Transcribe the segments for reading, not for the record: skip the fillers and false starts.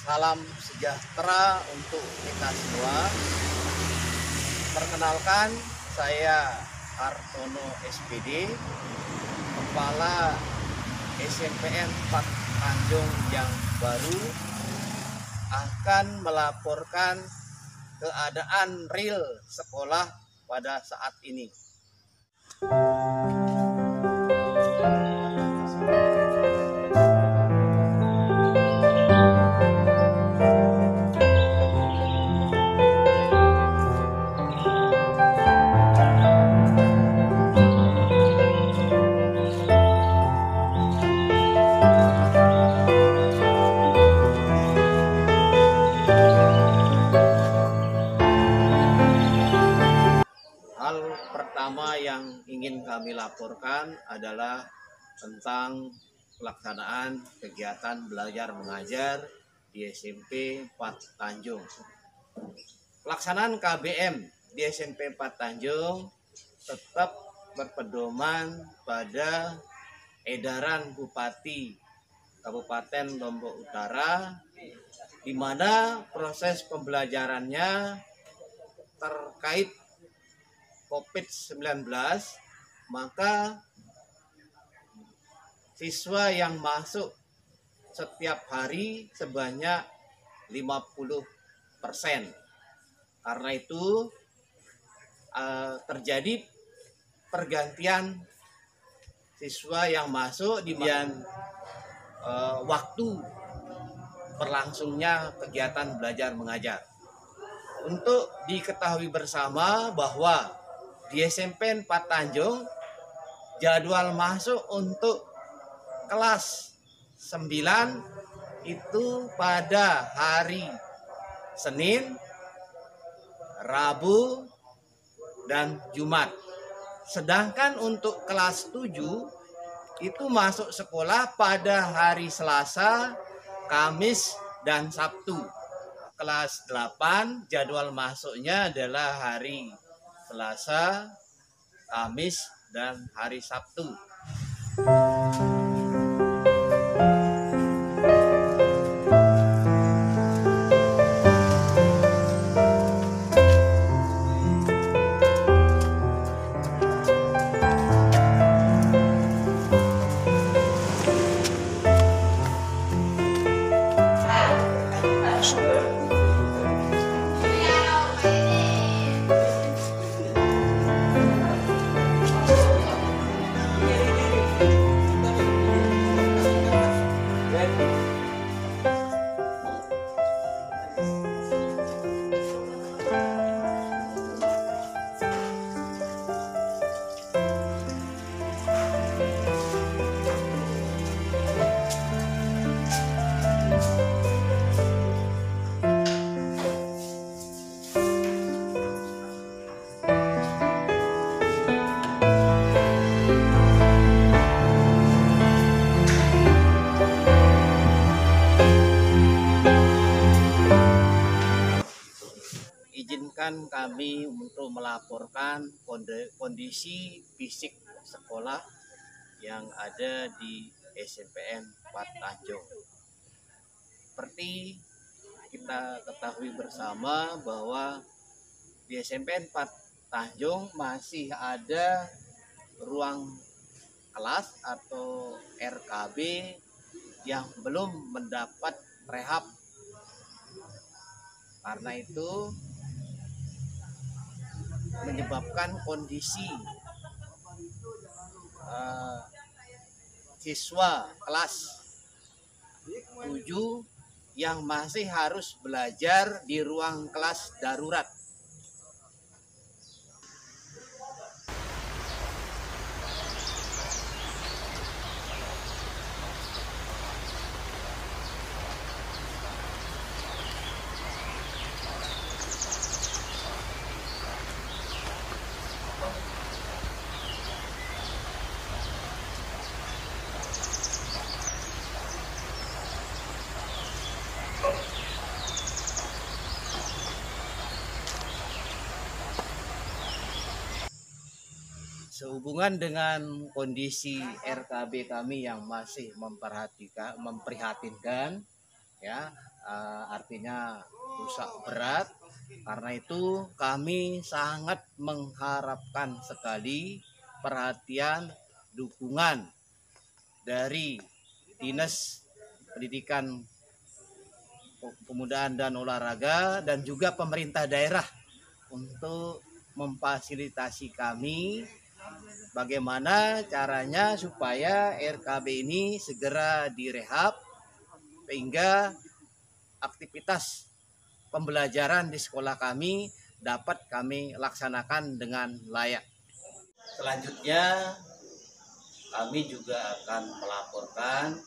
Salam sejahtera untuk kita semua. Perkenalkan, saya Hartono SPD, Kepala SMPN 4 Tanjung yang baru, akan melaporkan keadaan real sekolah pada saat ini. Hal pertama yang ingin kami laporkan adalah tentang pelaksanaan kegiatan belajar mengajar di SMP 4 Tanjung. Pelaksanaan KBM di SMP 4 Tanjung tetap berpedoman pada edaran Bupati Kabupaten Lombok Utara, di mana proses pembelajarannya terkait COVID-19, maka siswa yang masuk setiap hari sebanyak 50%. Karena itu terjadi pergantian siswa yang masuk di waktu berlangsungnya kegiatan belajar mengajar. Untuk diketahui bersama bahwa di SMP 4 Tanjung jadwal masuk untuk kelas 9 itu pada hari Senin, Rabu, dan Jumat. Sedangkan untuk kelas 7 itu masuk sekolah pada hari Selasa, Kamis, dan Sabtu. Kelas 8 jadwal masuknya adalah hari Selasa, Kamis, dan hari Sabtu. Izinkan kami untuk melaporkan kondisi fisik sekolah yang ada di SMPN 4 Tanjung. Seperti kita ketahui bersama bahwa di SMPN 4 Tanjung masih ada ruang kelas atau RKB yang belum mendapat rehab. Karena itu menyebabkan kondisi siswa kelas 7 yang masih harus belajar di ruang kelas darurat. Sehubungan dengan kondisi RKB kami yang masih memprihatinkan, ya, artinya rusak berat. Karena itu kami sangat mengharapkan sekali perhatian, dukungan dari Dinas Pendidikan, Pemudaan dan Olahraga dan juga pemerintah daerah untuk memfasilitasi kami bagaimana caranya supaya RKB ini segera direhab sehingga aktivitas pembelajaran di sekolah kami dapat kami laksanakan dengan layak. Selanjutnya kami juga akan melaporkan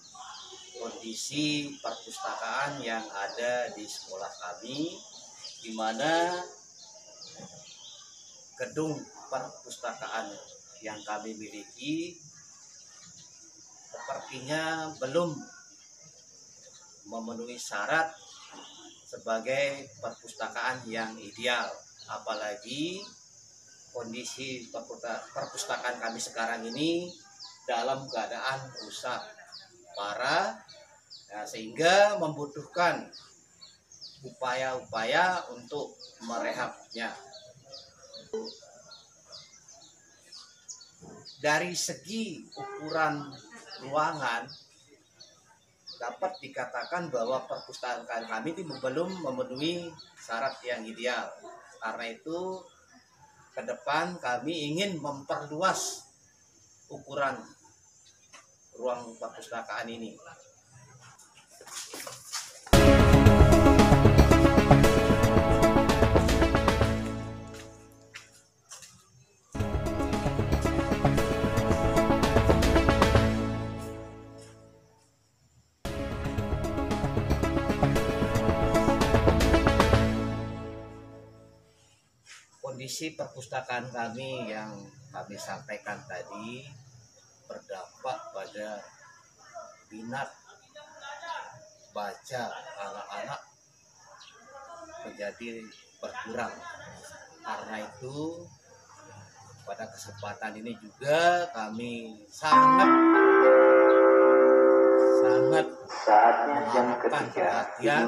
kondisi perpustakaan yang ada di sekolah kami, di mana gedung perpustakaan yang kami miliki sepertinya belum memenuhi syarat sebagai perpustakaan yang ideal. Apalagi kondisi perpustakaan kami sekarang ini dalam keadaan rusak parah, ya, sehingga membutuhkan upaya-upaya untuk merehabnya. Dari segi ukuran ruangan dapat dikatakan bahwa perpustakaan kami ini belum memenuhi syarat yang ideal. Karena itu ke depan kami ingin memperluas ukuran ruang perpustakaan ini. Kondisi perpustakaan kami yang kami sampaikan tadi berdampak pada minat baca anak-anak menjadi berkurang. Karena itu pada kesempatan ini juga kami sangat mengharapkan perhatian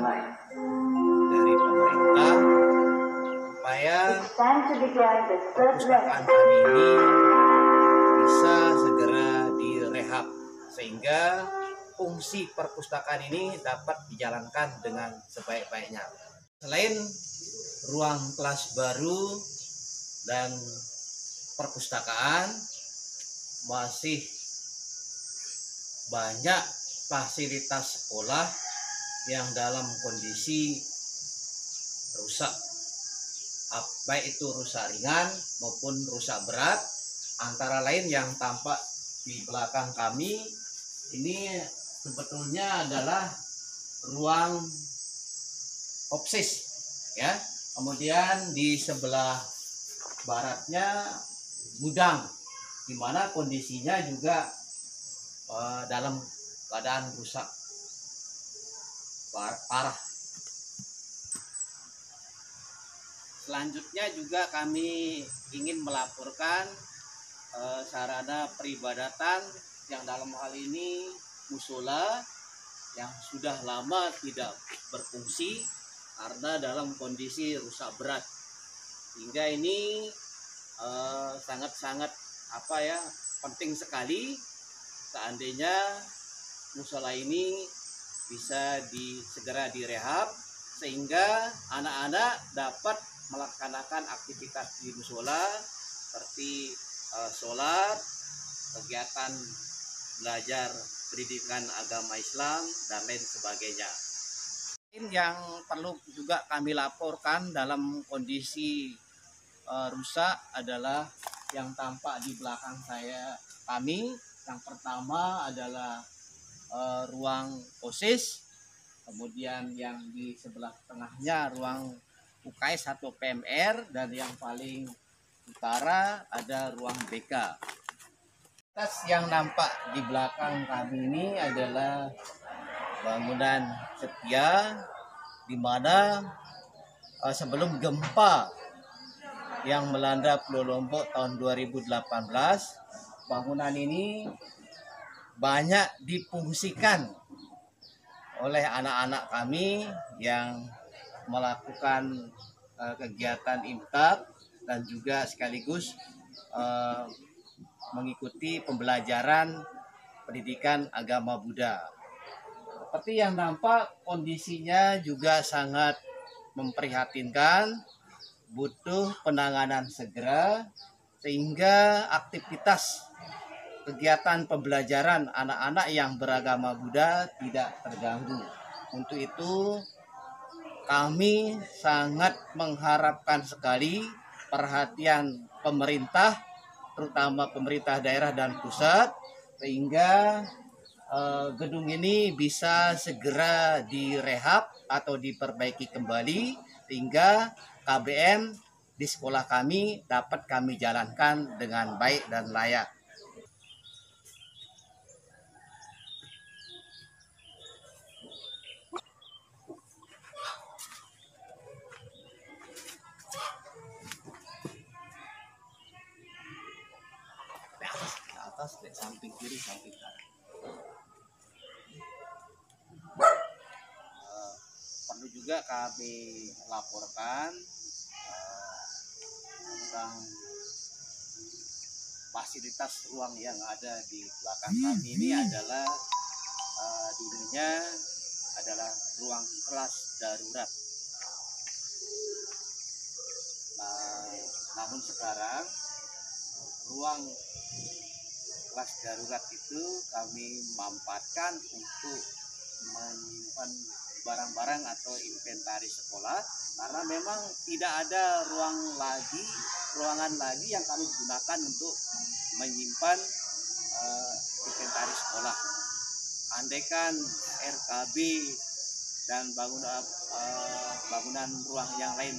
dari pemerintah supaya perpustakaan kami ini bisa segera direhab sehingga fungsi perpustakaan ini dapat dijalankan dengan sebaik-baiknya. Selain ruang kelas baru dan perpustakaan, masih banyak fasilitas sekolah yang dalam kondisi rusak, baik itu rusak ringan maupun rusak berat. Antara lain yang tampak di belakang kami ini sebetulnya adalah ruang OPSIS, ya. Kemudian di sebelah baratnya gudang, di mana kondisinya juga dalam keadaan rusak parah. Selanjutnya juga kami ingin melaporkan sarana peribadatan yang dalam hal ini musola yang sudah lama tidak berfungsi karena dalam kondisi rusak berat. Hingga ini sangat-sangat penting sekali seandainya musola ini bisa segera direhab sehingga anak-anak dapat melaksanakan aktivitas di musola seperti sholat, kegiatan belajar pendidikan agama Islam dan lain sebagainya. Yang perlu juga kami laporkan dalam kondisi rusak adalah yang tampak di belakang kami. Yang pertama adalah ruang OSIS, kemudian yang di sebelah tengahnya ruang UKS atau PMR, dan yang paling utara ada ruang BK. Yang nampak di belakang kami ini adalah bangunan setia, di mana sebelum gempa yang melanda Pulau Lombok tahun 2018. Bangunan ini banyak difungsikan oleh anak-anak kami yang melakukan kegiatan imtak dan juga sekaligus mengikuti pembelajaran pendidikan agama Buddha. Seperti yang nampak, kondisinya juga sangat memprihatinkan, butuh penanganan segera sehingga aktivitas kegiatan pembelajaran anak-anak yang beragama Buddha tidak terganggu. Untuk itu kami sangat mengharapkan sekali perhatian pemerintah, terutama pemerintah daerah dan pusat, sehingga gedung ini bisa segera direhab atau diperbaiki kembali sehingga KBM di sekolah kami dapat kami jalankan dengan baik dan layak. Ke atas, ke samping kiri, samping kanan. Perlu juga kami laporkan tentang fasilitas ruang yang ada di belakang kami ini adalah dulunya adalah ruang kelas darurat. Namun sekarang ruang kelas darurat itu kami manfaatkan untuk menyimpan barang-barang atau inventaris sekolah, karena memang tidak ada ruangan lagi yang kami gunakan untuk menyimpan inventaris sekolah. Andaikan RKB dan bangunan ruang yang lain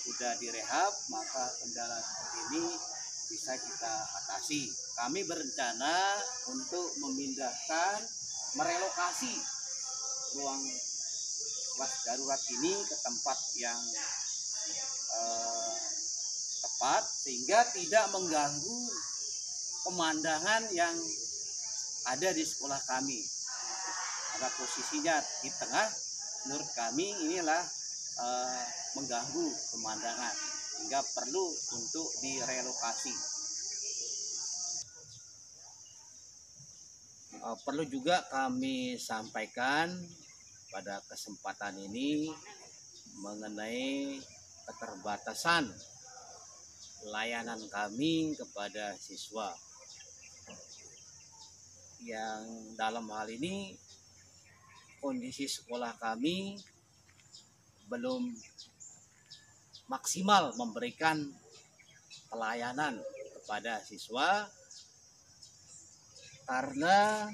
sudah direhab, maka kendala seperti ini bisa kita atasi. Kami berencana untuk merelokasi ruang kelas darurat ini ke tempat yang tepat sehingga tidak mengganggu pemandangan yang ada di sekolah kami. Karena posisinya di tengah, menurut kami inilah mengganggu pemandangan sehingga perlu untuk direlokasi. Perlu juga kami sampaikan pada kesempatan ini mengenai keterbatasan layanan kami kepada siswa, yang dalam hal ini kondisi sekolah kami belum maksimal memberikan pelayanan kepada siswa, karena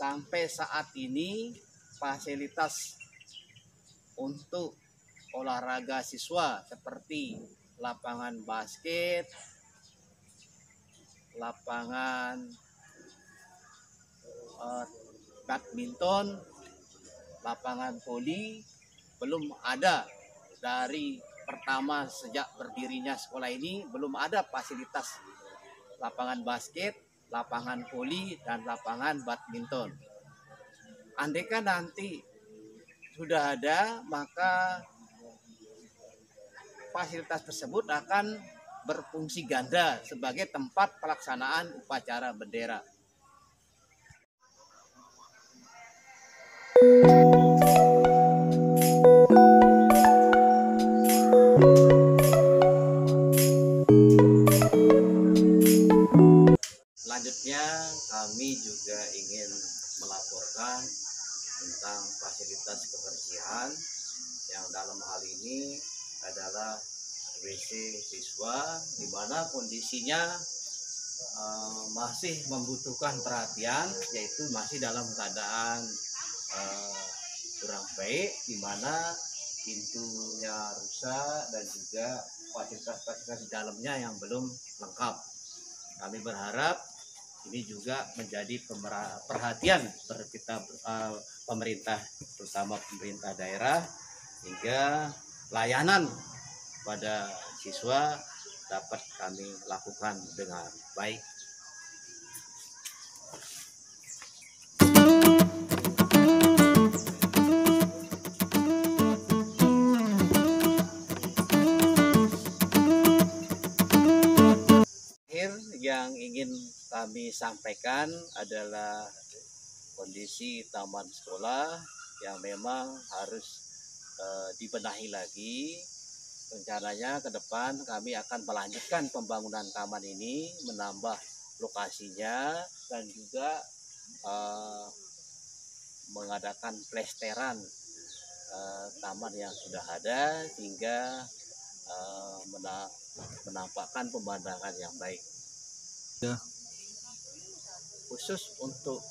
sampai saat ini fasilitas untuk olahraga siswa seperti lapangan basket, lapangan badminton, lapangan voli belum ada. Dari pertama sejak berdirinya sekolah ini belum ada fasilitas lapangan basket, lapangan voli, dan lapangan badminton. Andaikan nanti sudah ada, maka fasilitas tersebut akan berfungsi ganda sebagai tempat pelaksanaan upacara bendera. Selanjutnya kami juga ingin melaporkan tentang fasilitas kebersihan yang dalam hal ini adalah WC siswa, di mana kondisinya masih membutuhkan perhatian, yaitu masih dalam keadaan kurang baik, di mana pintunya rusak dan juga fasilitas-fasilitas di dalamnya yang belum lengkap. Kami berharap ini juga menjadi perhatian kita pemerintah, terutama pemerintah daerah, sehingga layanan kepada siswa dapat kami lakukan dengan baik. Yang ingin kami sampaikan adalah kondisi taman sekolah yang memang harus dibenahi lagi. Rencananya ke depan kami akan melanjutkan pembangunan taman ini, menambah lokasinya dan juga mengadakan plesteran taman yang sudah ada sehingga menampakkan pemandangan yang baik. Khusus untuk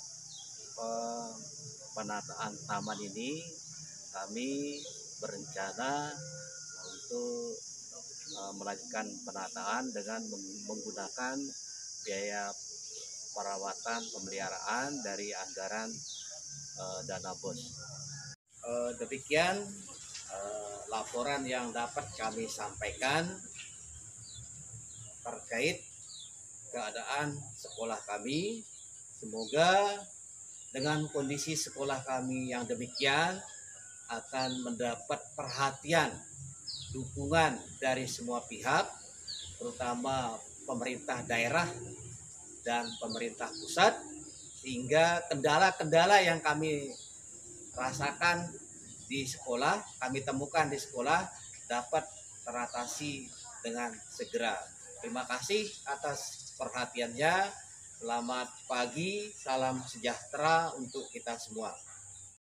penataan taman ini, kami berencana untuk melanjutkan penataan dengan menggunakan biaya perawatan pemeliharaan dari anggaran dana BOS. Demikian laporan yang dapat kami sampaikan terkait keadaan sekolah kami. Semoga dengan kondisi sekolah kami yang demikian akan mendapat perhatian, dukungan dari semua pihak, terutama pemerintah daerah dan pemerintah pusat, sehingga kendala-kendala yang kami rasakan di sekolah, kami temukan di sekolah dapat teratasi dengan segera. Terima kasih atas perhatiannya. Selamat pagi, salam sejahtera untuk kita semua.